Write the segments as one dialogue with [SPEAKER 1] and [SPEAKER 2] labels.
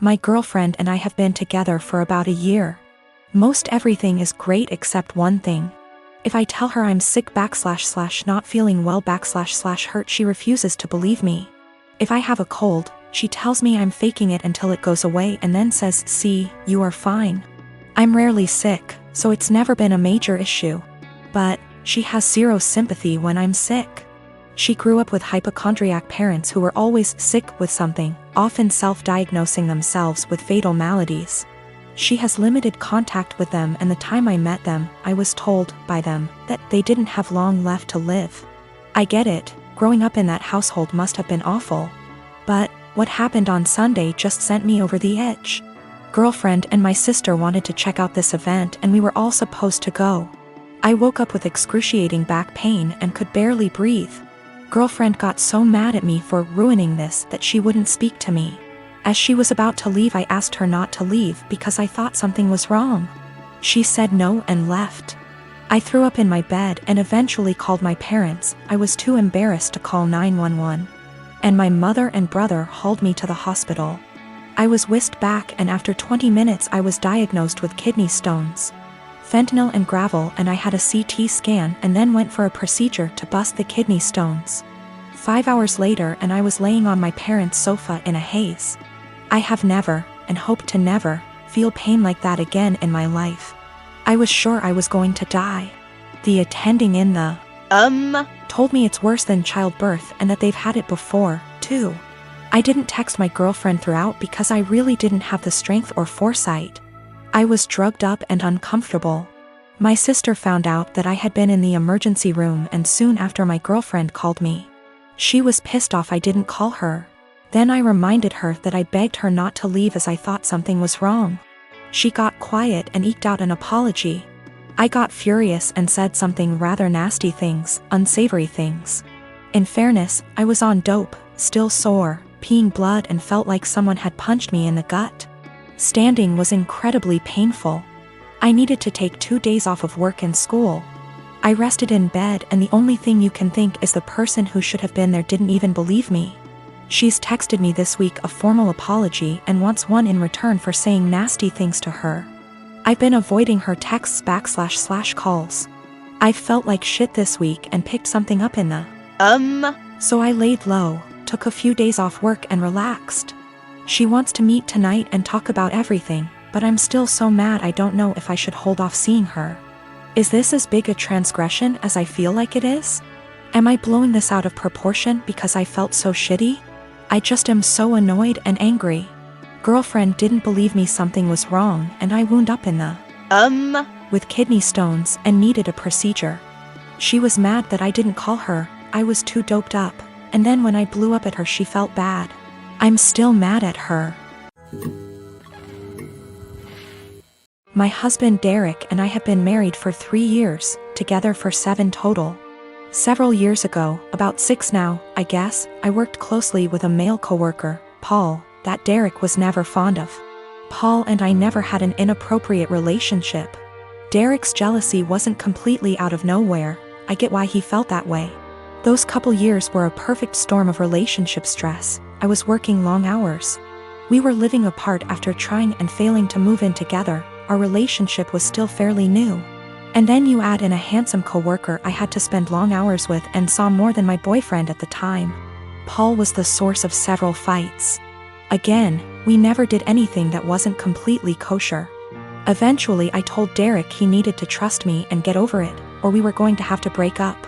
[SPEAKER 1] My girlfriend and I have been together for about a year. Most everything is great except one thing. If I tell her I'm sick / not feeling well / hurt, she refuses to believe me. If I have a cold, she tells me I'm faking it until it goes away and then says, "See, you are fine." I'm rarely sick, so it's never been a major issue. But she has zero sympathy when I'm sick. She grew up with hypochondriac parents who were always sick with something, often self-diagnosing themselves with fatal maladies. She has limited contact with them, and the time I met them, I was told by them that they didn't have long left to live. I get it, growing up in that household must have been awful. But what happened on Sunday just sent me over the edge. Girlfriend and my sister wanted to check out this event and we were all supposed to go. I woke up with excruciating back pain and could barely breathe. Girlfriend got so mad at me for ruining this that she wouldn't speak to me. As she was about to leave, I asked her not to leave because I thought something was wrong. She said no and left. I threw up in my bed and eventually called my parents. I was too embarrassed to call 911. And my mother and brother hauled me to the hospital. I was whisked back and after 20 minutes I was diagnosed with kidney stones. Fentanyl and gravel, and I had a CT scan and then went for a procedure to bust the kidney stones. 5 hours later and I was laying on my parents' sofa in a haze. I have never, and hope to never, feel pain like that again in my life. I was sure I was going to die. The attending in the told me it's worse than childbirth and that they've had it before, too. I didn't text my girlfriend throughout because I really didn't have the strength or foresight. I was drugged up and uncomfortable. My sister found out that I had been in the emergency room and soon after my girlfriend called me. She was pissed off I didn't call her. Then I reminded her that I begged her not to leave as I thought something was wrong. She got quiet and eked out an apology. I got furious and said something rather nasty things, unsavory things. In fairness, I was on dope, still sore, peeing blood and felt like someone had punched me in the gut. Standing was incredibly painful. I needed to take 2 days off of work and school. I rested in bed and the only thing you can think is the person who should have been there didn't even believe me. She's texted me this week a formal apology and wants one in return for saying nasty things to her. I've been avoiding her texts / calls. I felt like shit this week and picked something up in the So I laid low, took a few days off work and relaxed. She wants to meet tonight and talk about everything, but I'm still so mad I don't know if I should hold off seeing her. Is this as big a transgression as I feel like it is? Am I blowing this out of proportion because I felt so shitty? I just am so annoyed and angry. Girlfriend didn't believe me something was wrong and I wound up in the with kidney stones and needed a procedure. She was mad that I didn't call her, I was too doped up, and then when I blew up at her she felt bad. I'm still mad at her. My husband Derek and I have been married for 3 years, together for 7 total. Several years ago, about 6 now, I guess, I worked closely with a male coworker, Paul, that Derek was never fond of. Paul and I never had an inappropriate relationship. Derek's jealousy wasn't completely out of nowhere. I get why he felt that way. Those couple years were a perfect storm of relationship stress. I was working long hours. We were living apart after trying and failing to move in together. Our relationship was still fairly new. And then you add in a handsome coworker I had to spend long hours with and saw more than my boyfriend at the time. Paul was the source of several fights. Again, we never did anything that wasn't completely kosher. Eventually I told Derek he needed to trust me and get over it, or we were going to have to break up.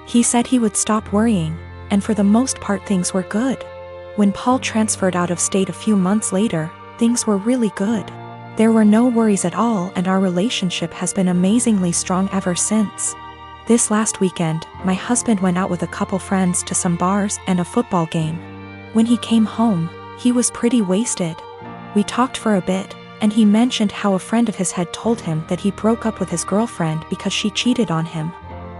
[SPEAKER 1] He said he would stop worrying, and for the most part things were good. When Paul transferred out of state a few months later, things were really good. There were no worries at all and our relationship has been amazingly strong ever since. This last weekend, my husband went out with a couple friends to some bars and a football game. When he came home, he was pretty wasted. We talked for a bit, and he mentioned how a friend of his had told him that he broke up with his girlfriend because she cheated on him.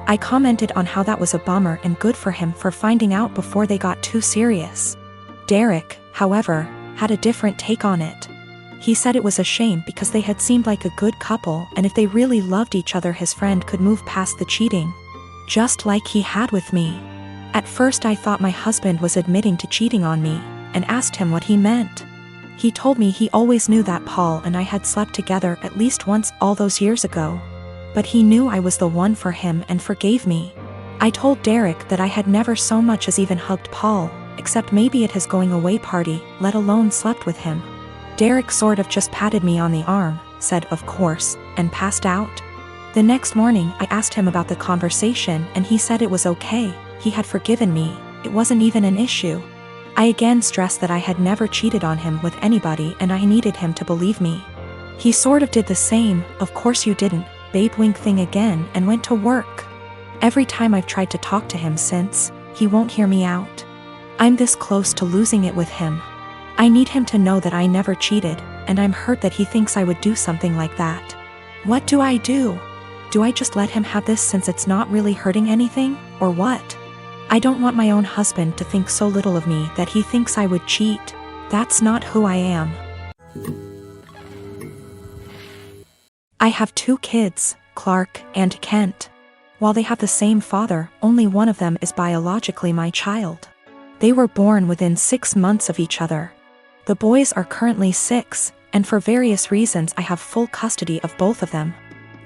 [SPEAKER 1] I commented on how that was a bummer and good for him for finding out before they got too serious. Derek, however, had a different take on it. He said it was a shame because they had seemed like a good couple and if they really loved each other his friend could move past the cheating. Just like he had with me. At first I thought my husband was admitting to cheating on me, and asked him what he meant. He told me he always knew that Paul and I had slept together at least once all those years ago. But he knew I was the one for him and forgave me. I told Derek that I had never so much as even hugged Paul, except maybe at his going away party, let alone slept with him. Derek sort of just patted me on the arm, said of course, and passed out. The next morning I asked him about the conversation and he said it was okay, he had forgiven me, it wasn't even an issue. I again stressed that I had never cheated on him with anybody and I needed him to believe me. He sort of did the same, of course you didn't, babe wink thing again and went to work. Every time I've tried to talk to him since, he won't hear me out. I'm this close to losing it with him. I need him to know that I never cheated, and I'm hurt that he thinks I would do something like that. What do I do? Do I just let him have this since it's not really hurting anything, or what? I don't want my own husband to think so little of me that he thinks I would cheat. That's not who I am. I have 2 kids, Clark and Kent. While they have the same father, only one of them is biologically my child. They were born within 6 months of each other. The boys are currently 6, and for various reasons I have full custody of both of them.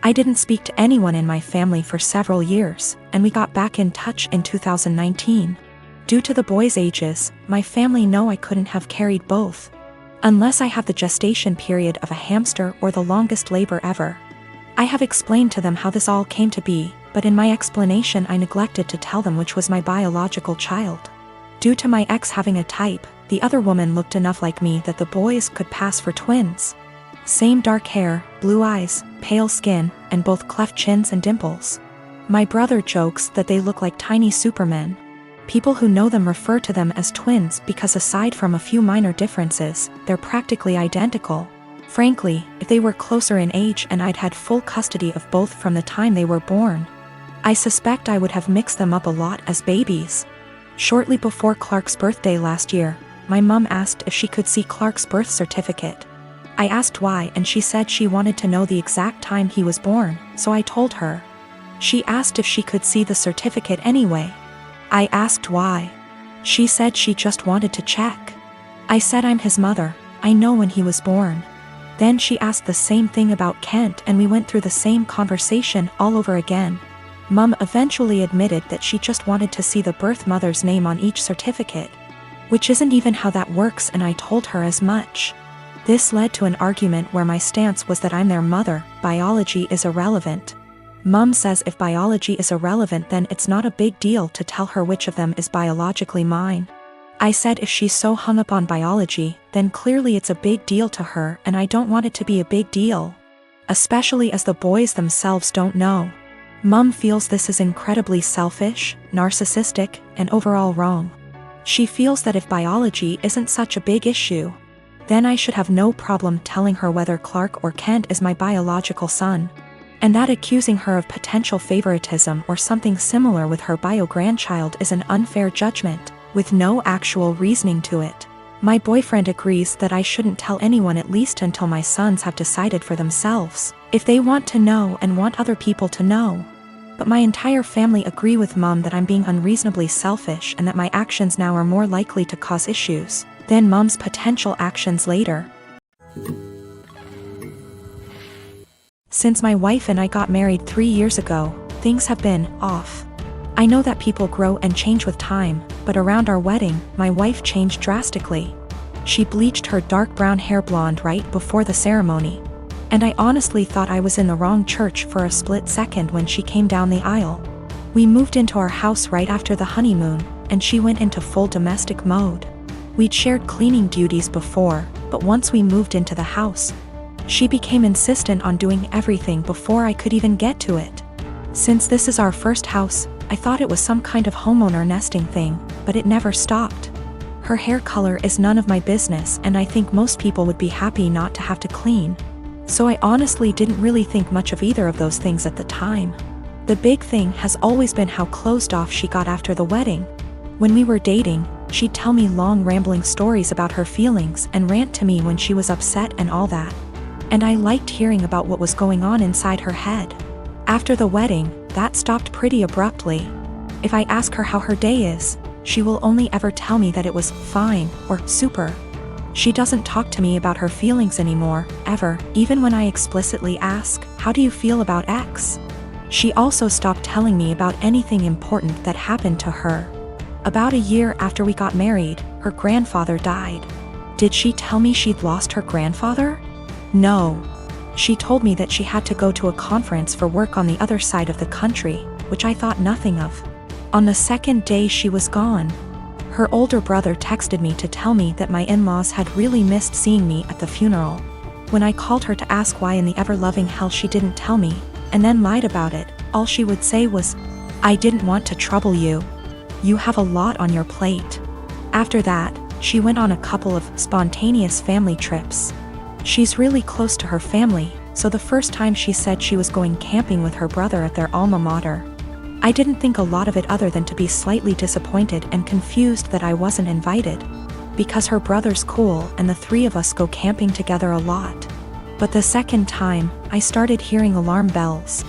[SPEAKER 1] I didn't speak to anyone in my family for several years, and we got back in touch in 2019. Due to the boys' ages, my family know I couldn't have carried both. Unless I have the gestation period of a hamster or the longest labor ever. I have explained to them how this all came to be, but in my explanation I neglected to tell them which was my biological child. Due to my ex having a type, the other woman looked enough like me that the boys could pass for twins. Same dark hair, blue eyes, pale skin, and both cleft chins and dimples. My brother jokes that they look like tiny supermen. People who know them refer to them as twins because aside from a few minor differences, they're practically identical. Frankly, if they were closer in age and I'd had full custody of both from the time they were born, I suspect I would have mixed them up a lot as babies. Shortly before Clark's birthday last year, my mom asked if she could see Clark's birth certificate. I asked why and she said she wanted to know the exact time he was born, so I told her. She asked if she could see the certificate anyway. I asked why. She said she just wanted to check. I said I'm his mother, I know when he was born. Then she asked the same thing about Kent and we went through the same conversation all over again. Mum eventually admitted that she just wanted to see the birth mother's name on each certificate. Which isn't even how that works and I told her as much. This led to an argument where my stance was that I'm their mother, biology is irrelevant. Mum says if biology is irrelevant then it's not a big deal to tell her which of them is biologically mine. I said if she's so hung up on biology, then clearly it's a big deal to her and I don't want it to be a big deal. Especially as the boys themselves don't know. Mum feels this is incredibly selfish, narcissistic, and overall wrong. She feels that if biology isn't such a big issue, then I should have no problem telling her whether Clark or Kent is my biological son. And that accusing her of potential favoritism or something similar with her bio-grandchild is an unfair judgment, with no actual reasoning to it. My boyfriend agrees that I shouldn't tell anyone at least until my sons have decided for themselves, if they want to know and want other people to know. But my entire family agree with Mum that I'm being unreasonably selfish and that my actions now are more likely to cause issues than Mum's potential actions later. Since my wife and I got married 3 years ago, things have been off. I know that people grow and change with time, but around our wedding, my wife changed drastically. She bleached her dark brown hair blonde right before the ceremony. And I honestly thought I was in the wrong church for a split second when she came down the aisle. We moved into our house right after the honeymoon, and she went into full domestic mode. We'd shared cleaning duties before, but once we moved into the house, she became insistent on doing everything before I could even get to it. Since this is our first house, I thought it was some kind of homeowner nesting thing, but it never stopped. Her hair color is none of my business and I think most people would be happy not to have to clean. So I honestly didn't really think much of either of those things at the time. The big thing has always been how closed off she got after the wedding. When we were dating, she'd tell me long rambling stories about her feelings and rant to me when she was upset and all that. And I liked hearing about what was going on inside her head. After the wedding, that stopped pretty abruptly. If I ask her how her day is, she will only ever tell me that it was fine or super. She doesn't talk to me about her feelings anymore, ever, even when I explicitly ask, "How do you feel about X?" She also stopped telling me about anything important that happened to her. About a year after we got married, her grandfather died. Did she tell me she'd lost her grandfather? No. She told me that she had to go to a conference for work on the other side of the country, which I thought nothing of. On the second day she was gone. Her older brother texted me to tell me that my in-laws had really missed seeing me at the funeral. When I called her to ask why in the ever-loving hell she didn't tell me, and then lied about it, all she would say was, "I didn't want to trouble you. You have a lot on your plate." After that, she went on a couple of spontaneous family trips. She's really close to her family, so the first time she said she was going camping with her brother at their alma mater. I didn't think a lot of it other than to be slightly disappointed and confused that I wasn't invited. Because her brother's cool and the three of us go camping together a lot. But the second time, I started hearing alarm bells.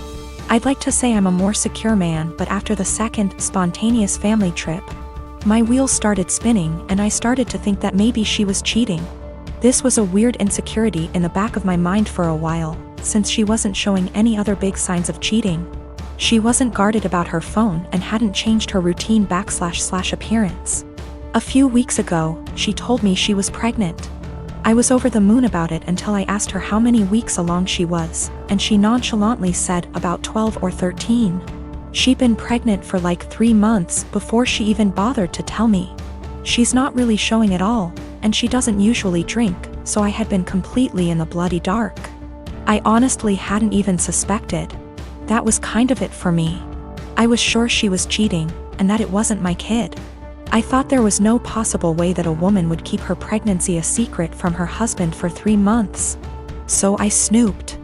[SPEAKER 1] I'd like to say I'm a more secure man, but after the second spontaneous family trip, my wheels started spinning and I started to think that maybe she was cheating. This was a weird insecurity in the back of my mind for a while, since she wasn't showing any other big signs of cheating. She wasn't guarded about her phone and hadn't changed her routine / appearance. A few weeks ago, she told me she was pregnant. I was over the moon about it until I asked her how many weeks along she was, and she nonchalantly said about 12 or 13. She'd been pregnant for like 3 months before she even bothered to tell me. She's not really showing at all, and she doesn't usually drink, so I had been completely in the bloody dark. I honestly hadn't even suspected. That was kind of it for me. I was sure she was cheating, and that it wasn't my kid. I thought there was no possible way that a woman would keep her pregnancy a secret from her husband for 3 months. So I snooped.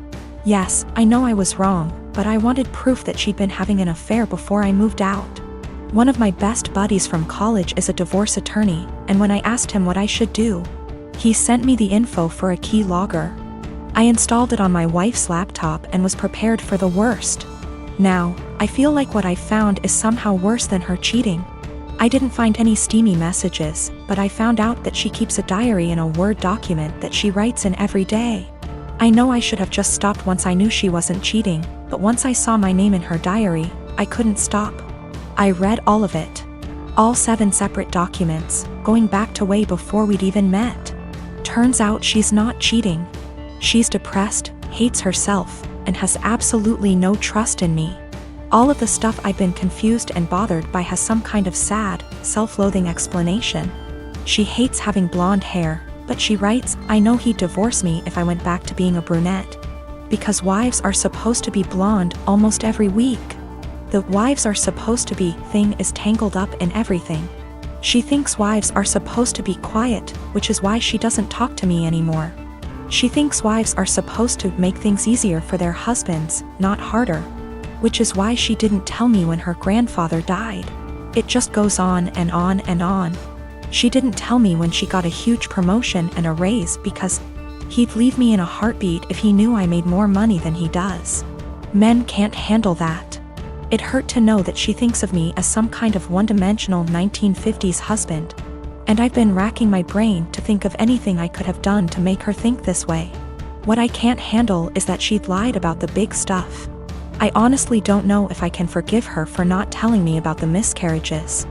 [SPEAKER 1] Yes, I know I was wrong, but I wanted proof that she'd been having an affair before I moved out. One of my best buddies from college is a divorce attorney, and when I asked him what I should do, he sent me the info for a key logger. I installed it on my wife's laptop and was prepared for the worst. Now, I feel like what I found is somehow worse than her cheating. I didn't find any steamy messages, but I found out that she keeps a diary in a Word document that she writes in every day. I know I should have just stopped once I knew she wasn't cheating, but once I saw my name in her diary, I couldn't stop. I read all of it. All 7 separate documents, going back to way before we'd even met. Turns out she's not cheating. She's depressed, hates herself, and has absolutely no trust in me. All of the stuff I've been confused and bothered by has some kind of sad, self-loathing explanation. She hates having blonde hair, but she writes, "I know he'd divorce me if I went back to being a brunette. Because wives are supposed to be blonde almost every week. The wives are supposed to be thing is tangled up in everything." She thinks wives are supposed to be quiet, which is why she doesn't talk to me anymore. She thinks wives are supposed to make things easier for their husbands, not harder. Which is why she didn't tell me when her grandfather died. It just goes on and on and on. She didn't tell me when she got a huge promotion and a raise because he'd leave me in a heartbeat if he knew I made more money than he does. Men can't handle that. It hurt to know that she thinks of me as some kind of one-dimensional 1950s husband. And I've been racking my brain to think of anything I could have done to make her think this way. What I can't handle is that she'd lied about the big stuff. I honestly don't know if I can forgive her for not telling me about the miscarriages.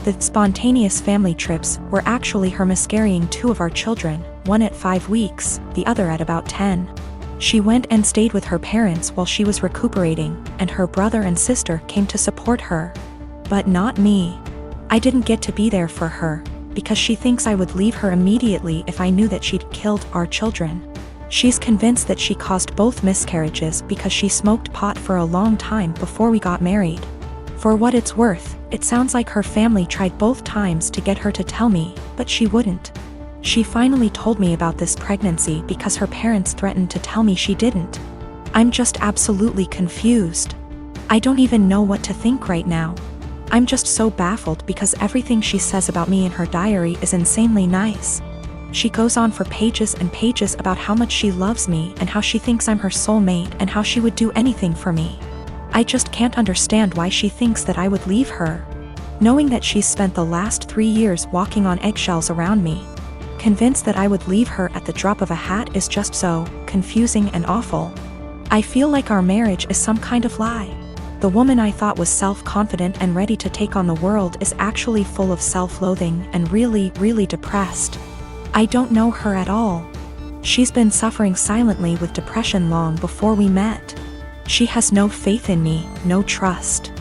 [SPEAKER 1] The spontaneous family trips were actually her miscarrying 2 of our children, one at 5 weeks, the other at about 10. She went and stayed with her parents while she was recuperating, and her brother and sister came to support her. But not me. I didn't get to be there for her, because she thinks I would leave her immediately if I knew that she'd killed our children. She's convinced that she caused both miscarriages because she smoked pot for a long time before we got married. For what it's worth, it sounds like her family tried both times to get her to tell me, but she wouldn't. She finally told me about this pregnancy because her parents threatened to tell me she didn't. I'm just absolutely confused. I don't even know what to think right now. I'm just so baffled because everything she says about me in her diary is insanely nice. She goes on for pages and pages about how much she loves me and how she thinks I'm her soulmate and how she would do anything for me. I just can't understand why she thinks that I would leave her. Knowing that she's spent the last 3 years walking on eggshells around me. convinced that I would leave her at the drop of a hat is just so confusing and awful. I feel like our marriage is some kind of lie. The woman I thought was self-confident and ready to take on the world is actually full of self-loathing and really, really depressed. I don't know her at all. She's been suffering silently with depression long before we met. She has no faith in me, no trust.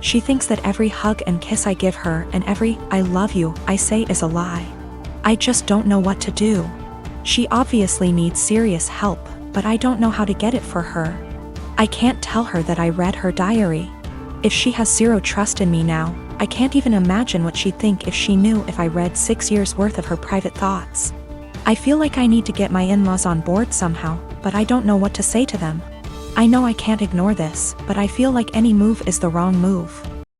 [SPEAKER 1] She thinks that every hug and kiss I give her and every "I love you" I say is a lie. I just don't know what to do. She obviously needs serious help, but I don't know how to get it for her. I can't tell her that I read her diary. If she has zero trust in me now, I can't even imagine what she'd think if she knew if I read 6 years worth of her private thoughts. I feel like I need to get my in-laws on board somehow, but I don't know what to say to them. I know I can't ignore this, but I feel like any move is the wrong move.